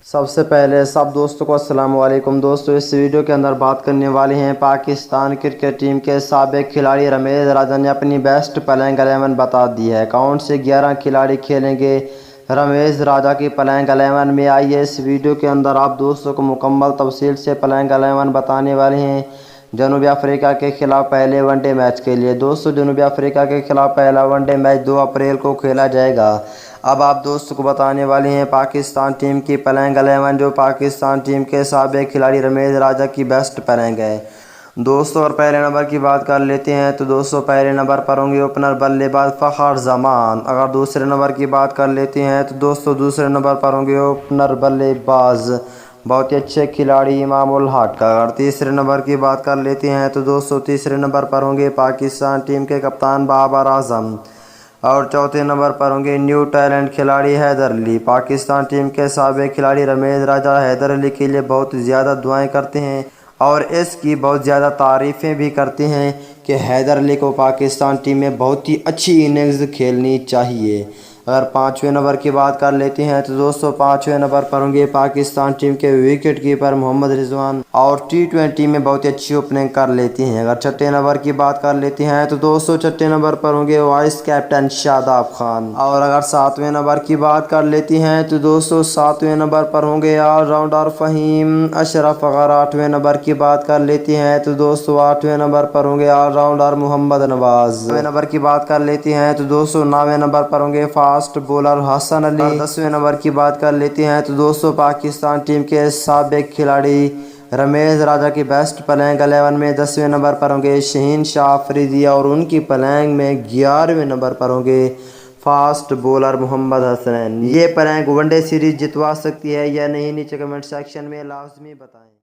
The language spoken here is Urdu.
سب سے پہلے سب دوستوں کو السلام علیکم دوستوں، اس ویڈیو کے اندر بات کرنے والے ہیں پاکستان کرکٹ ٹیم کے سابق کھلاڑی رمیز راجہ نے اپنی بیسٹ پلینگ 11 بتا دی ہے۔ کون سے 11 کھلاڑی کھیلیں گے رمیز راجہ کی پلینگ 11 میں؟ آئیے اس ویڈیو کے اندر آپ دوستوں کو مکمل تفصیل سے پلینگ 11 بتانے والے ہیں جنوبی افریقہ کے خلاف پہلے ون ڈے میچ کے لیے۔ دوستوں، جنوبی افریقہ کے خلاف پہلا ون ڈے میچ 2 اپریل کو کھیلا جائے گا۔ اب آپ دوستوں کو بتانے والے ہیں پاکستان ٹیم کی پلینگ 11 جو پاکستان ٹیم کے سابق کھلاڑی رمیز راجہ کی بیسٹ پلینگ ہے دوستوں۔ اور پہلے نمبر کی بات کر لیتے ہیں تو دوستوں پہلے نمبر پر ہوں گے اوپنر بلے باز فخر زمان۔ اگر دوسرے نمبر کی بات کر لیتے ہیں تو دوستوں دوسرے نمبر پر ہوں گے اوپنر بلے باز بہت ہی اچھے کھلاڑی امام الحق۔ اگر تیسرے نمبر کی بات کر لیتے ہیں تو دوستوں تیسرے نمبر پر ہوں گے پاکستان ٹیم کے کپتان بابر اعظم۔ اور چوتھے نمبر پر ہوں گے نیو ٹیلنٹ کھلاڑی حیدر علی۔ پاکستان ٹیم کے سابق کھلاڑی رمیز راجہ حیدر علی کے لیے بہت زیادہ دعائیں کرتے ہیں اور اس کی بہت زیادہ تعریفیں بھی کرتے ہیں کہ حیدر علی کو پاکستان ٹیم میں بہت ہی اچھی اننگز کھیلنی چاہیے۔ اگر پانچویں نمبر کی بات کر لیتے ہیں تو دوستوں پانچویں نمبر پر ہوں گے پاکستان ٹیم کے وکٹ کیپر محمد رضوان اور T20 میں بہت اچھی اوپننگ کر لیتے ہیں۔ اگر چھٹے نمبر کی بات کر لیتے ہیں تو دوستوں چھٹے نمبر پر ہوں گے وائس کیپٹن شاداب خان۔ اور اگر ساتویں نمبر کی بات کر لیتے ہیں تو دوستوں ساتویں نمبر پر ہوں گے آل راؤنڈر فہیم اشرف۔ اگر آٹھویں نمبر کی بات کر لیتے ہیں تو دوستوں آٹھویں نمبر پر ہوں گے آل راؤنڈر محمد نواز۔ نویں نمبر کی بات کر لیتے ہیں تو دوستوں نویں نمبر پر ہوں گے فاسٹ بولر حسن علی۔ اور 10ویں نمبر کی بات کر لیتے ہیں تو دوستوں پاکستان ٹیم کے سابق کھلاڑی رمیز راجہ کی بیسٹ پلینگ 11 میں 10ویں نمبر پر ہوں گے شہین شاہ آفریدی اور ان کی پلینگ میں 11ویں نمبر پر ہوں گے فاسٹ بولر محمد حسن۔ یہ پلینگ ون ڈے سیریز جتوا سکتی ہے یا نہیں نیچے کمنٹ سیکشن میں لازمی بتائیں۔